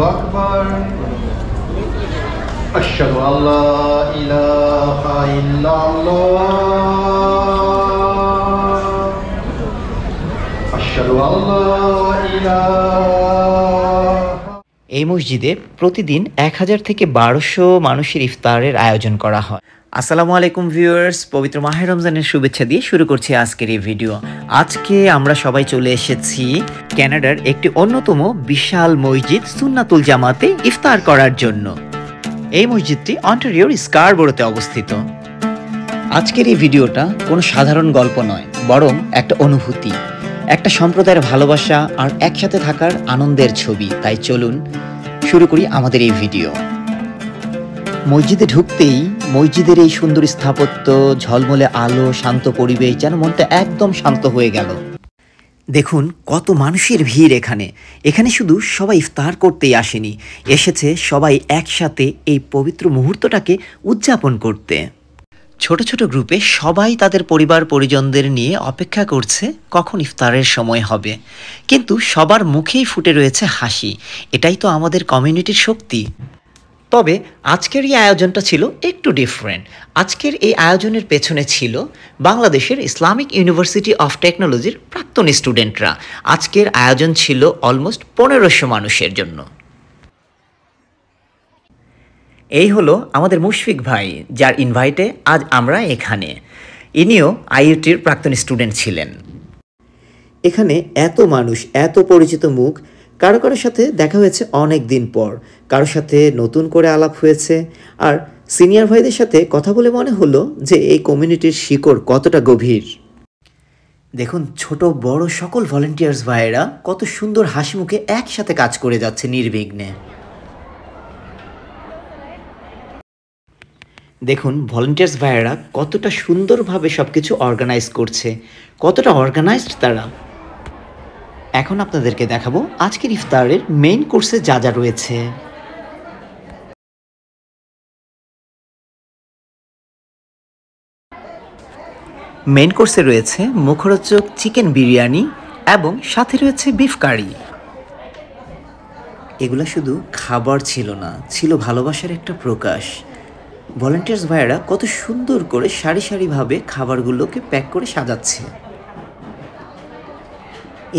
আকবার আশহাদু আল্লা ইলাহা ইল্লাল্লাহ আশহাদু আল্লা ইলাহা। এই মসজিদে প্রতিদিন 1000 থেকে 1200 মানুষের ইফতারের আয়োজন করা হয়। আসসালামু আলাইকুম ভিউয়ার্স, পবিত্র মাহে রমজানের শুভেচ্ছা দিয়ে শুরু করছি আজকের এই ভিডিও। আজকে আমরা সবাই চলে এসেছি কানাডার একটি অন্যতম বিশাল মসজিদ সুন্নাতুল জামাতে ইফতার করার জন্য। এই মসজিদটি অন্টারিওর স্কারবোরোতে অবস্থিত। আজকের এই ভিডিওটা কোনো সাধারণ গল্প নয়, বরং একটা অনুভূতি, একটা সম্প্রদায়ের ভালোবাসা আর একসাথে থাকার আনন্দের ছবি। তাই চলুন শুরু করি আমাদের এই ভিডিও। মসজিদে ঢুকতেই মসজিদের এই সুন্দর স্থাপত্য, ঝলমলে আলো, শান্ত পরিবেশ, যেন মনটা একদম শান্ত হয়ে গেল। দেখুন কত মানুষের ভিড় এখানে। এখানে শুধু সবাই ইফতার করতেই আসেনি, এসেছে সবাই একসাথে এই পবিত্র মুহূর্তটাকে উদযাপন করতে। ছোট ছোট গ্রুপে সবাই তাদের পরিবার পরিজনদের নিয়ে অপেক্ষা করছে কখন ইফতারের সময় হবে, কিন্তু সবার মুখেই ফুটে রয়েছে হাসি। এটাই তো আমাদের কমিউনিটির শক্তি। তবে আজকের এই আয়োজনটা ছিল একটু ডিফারেন্ট। আজকের এই আয়োজনের পেছনে ছিল বাংলাদেশের ইসলামিক ইউনিভার্সিটি অফ টেকনোলজির প্রাক্তন স্টুডেন্টরা। আজকের আয়োজন ছিল অলমোস্ট 1500 মানুষের জন্য। এই হলো আমাদের মুশফিক ভাই, যার ইনভাইটে আজ আমরা এখানে। ইনিও আইইউটির প্রাক্তন স্টুডেন্ট ছিলেন। এখানে এত মানুষ, এত পরিচিত মুখ, কারো কারোর সাথে দেখা হয়েছে অনেক দিন পর, কারোর সাথে নতুন করে আলাপ হয়েছে। আর সিনিয়র ভাইদের সাথে কথা বলে মনে হলো যে এই কমিউনিটির শিকড় কতটা গভীর। দেখুন ছোট বড় সকল ভলেন্টিয়ার্স ভাইয়েরা কত সুন্দর হাসি মুখে একসাথে কাজ করে যাচ্ছে নির্বিঘ্নে। দেখুন ভলেন্টিয়ার্স ভাইয়েরা কতটা সুন্দরভাবে সব কিছু অর্গানাইজ করছে, কতটা অর্গানাইজড তারা। এখন আপনাদেরকে দেখাবো আজকের ইফতারের মেইন কোর্সে যা যা রয়েছে। মেইন কোর্সে রয়েছে মুখরোচক চিকেন বিরিয়ানি এবং সাথে রয়েছে বিফ কারি। এগুলো শুধু খাবার ছিল না, ছিল ভালোবাসার একটা প্রকাশ। ভলেন্টিয়ার্স ভাইয়েরা কত সুন্দর করে সারি সারিভাবে খাবারগুলোকে প্যাক করে সাজাচ্ছে।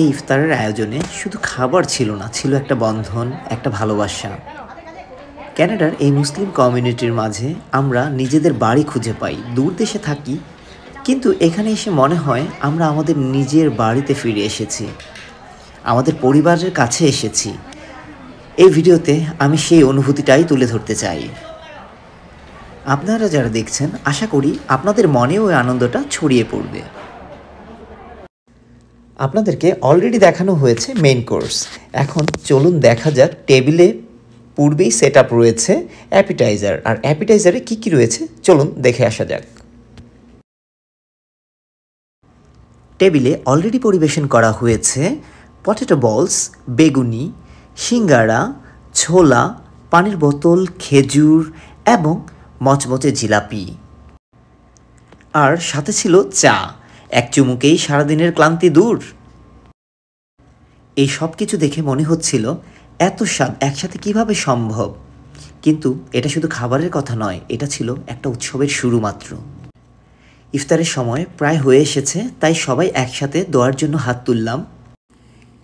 এই ইফতারের আয়োজনে শুধু খাবার ছিল না, ছিল একটা বন্ধন, একটা ভালোবাসা। কানাডার এই মুসলিম কমিউনিটির মাঝে আমরা নিজেদের বাড়ি খুঁজে পাই। দূর দেশে থাকি, কিন্তু এখানে এসে মনে হয় আমরা আমাদের নিজের বাড়িতে ফিরে এসেছি, আমাদের পরিবারের কাছে এসেছি। এই ভিডিওতে আমি সেই অনুভূতিটাই তুলে ধরতে চাই। আপনারা যারা দেখছেন, আশা করি আপনাদের মনেও ওই আনন্দটা ছড়িয়ে পড়বে। আপনাদেরকে অলরেডি দেখানো হয়েছে মেইন কোর্স। এখন চলুন দেখা যাক টেবিলে পূর্বেই সেট আপ রয়েছে অ্যাপিটাইজার। আর অ্যাপিটাইজারে কী কী রয়েছে চলুন দেখে আসা যাক। টেবিলে অলরেডি পরিবেশন করা হয়েছে পটেটো বলস, বেগুনি, সিঙ্গারা, ছোলা, পানির বোতল, খেজুর এবং মচমচে জিলাপি। আর সাথে ছিল চা। এক চুমুকেই সারাদিনের ক্লান্তি দূর। এই সব কিছু দেখে মনে হচ্ছিল এত স্বাদ একসাথে কিভাবে সম্ভব। কিন্তু এটা শুধু খাবারের কথা নয়, এটা ছিল একটা উৎসবের শুরু মাত্র। ইফতারের সময় প্রায় হয়ে এসেছে, তাই সবাই একসাথে দোয়ার জন্য হাত তুললাম।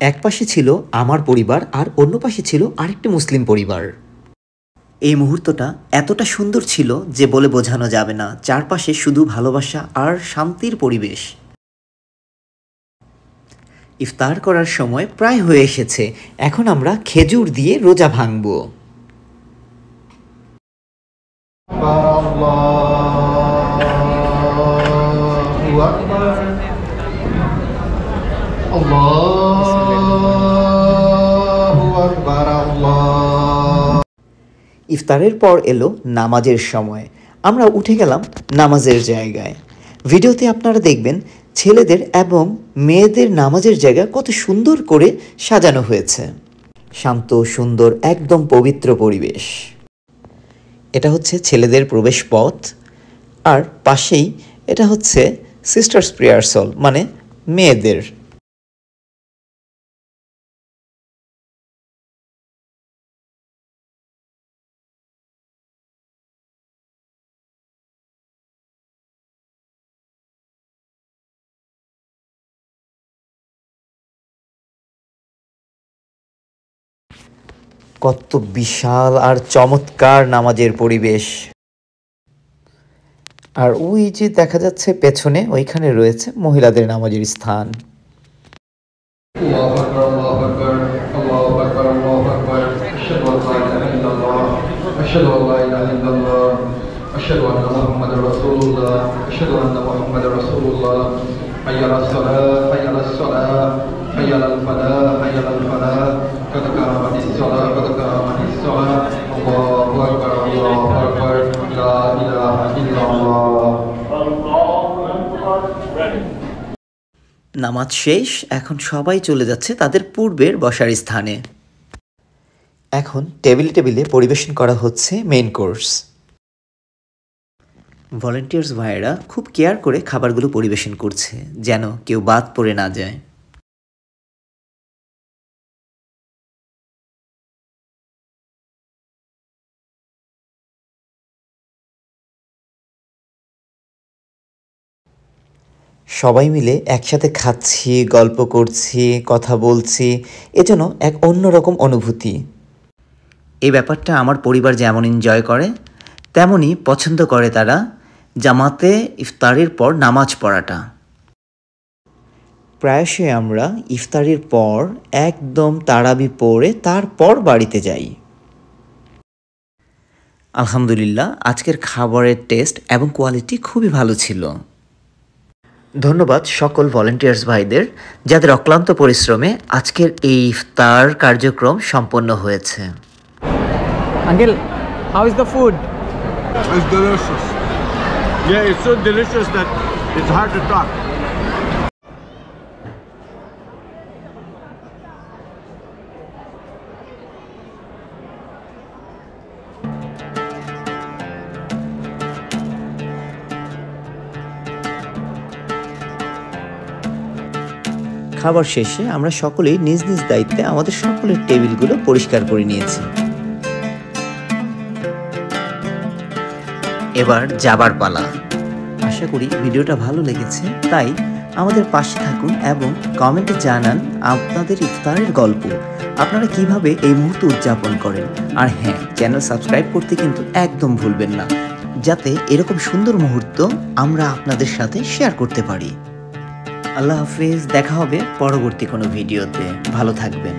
এক পাশে ছিল আমার পরিবার আর অন্য পাশে ছিল আরেকটি মুসলিম পরিবার। এই মুহূর্তটা এতটা সুন্দর ছিল যে বলে বোঝানো যাবে না। চারপাশে শুধু ভালোবাসা আর শান্তির পরিবেশ। ইফতার করার সময় প্রায় হয়ে এসেছে। এখন আমরা খেজুর দিয়ে রোজা ভাঙব। ইফতারের পর এলো নামাজের সময়। আমরা উঠে গেলাম নামাজের জায়গায়। ভিডিওতে আপনারা দেখবেন ছেলেদের এবং মেয়েদের নামাজের জায়গা কত সুন্দর করে সাজানো হয়েছে। শান্ত, সুন্দর, একদম পবিত্র পরিবেশ। এটা হচ্ছে ছেলেদের প্রবেশ পথ, আর পাশেই এটা হচ্ছে সিস্টার্স প্রেয়ার্স হল, মানে মেয়েদের। কত বিশাল আর চমৎকার নামাজের পরিবেশ। আর ওই যে দেখা যাচ্ছে পেছনে, ওইখানে রয়েছে মহিলাদের নামাজের স্থান। الله أكبر الله أكبر الله أكبر الله أكبر أشهد أن لا إله إلا الله أشهد أن لا إله إلا الله أشهد أن محمدا رسول الله أشهد أن محمدا رسول الله حي على الصلاة حي على الصلاة حي على الفلاح حي على الفلاح قد قامت الصلاة قد قامت الصلاة الله أكبر الله أكبر لا إله إلا الله. নামাজ শেষ, এখন সবাই চলে যাচ্ছে তাদের পূর্বের বসার স্থানে। এখন টেবিলে টেবিলে পরিবেশন করা হচ্ছে মেইন কোর্স। ভলেন্টিয়ার্স ভাইয়েরা খুব কেয়ার করে খাবারগুলো পরিবেশন করছে যেন কেউ বাদ পড়ে না যায়। সবাই মিলে একসাথে খাচ্ছি, গল্প করছি, কথা বলছি, এজন্য এক অন্যরকম অনুভূতি। এই ব্যাপারটা আমার পরিবার যেমন এনজয় করে তেমনই পছন্দ করে তারা জামাতে ইফতারের পর নামাজ পড়াটা। প্রায়শই আমরা ইফতারের পর একদম তারাবি পড়ে তারপর বাড়িতে যাই। আলহামদুলিল্লাহ, আজকের খাবারের টেস্ট এবং কোয়ালিটি খুবই ভালো ছিল। ধন্যবাদ সকল ভলেন্টিয়ার্স ভাইদের যাদের অক্লান্ত পরিশ্রমে আজকের এই ইফতার কার্যক্রম সম্পন্ন হয়েছে। Uncle, how is the food? It's delicious. Yeah, it's so delicious that it's hard to talk. খাবার শেষে আমরা সকলেই নিজ নিজ দায়িত্বে আমাদের সকলের টেবিলগুলো পরিষ্কার করে নিয়েছি। এবার যাবার পালা। আশা করি ভিডিওটা ভালো লেগেছে, তাই আমাদের পাশে থাকুন এবং কমেন্টে জানান আপনাদের ইফতারের গল্প, আপনারা কিভাবে এই মুহূর্ত উদযাপন করেন। আর হ্যাঁ, চ্যানেল সাবস্ক্রাইব করতে কিন্তু একদম ভুলবেন না, যাতে এরকম সুন্দর মুহূর্ত আমরা আপনাদের সাথে শেয়ার করতে পারি। আল্লাহ হাফেজ, দেখা হবে পরবর্তী কোনো ভিডিওতে। ভালো থাকবেন।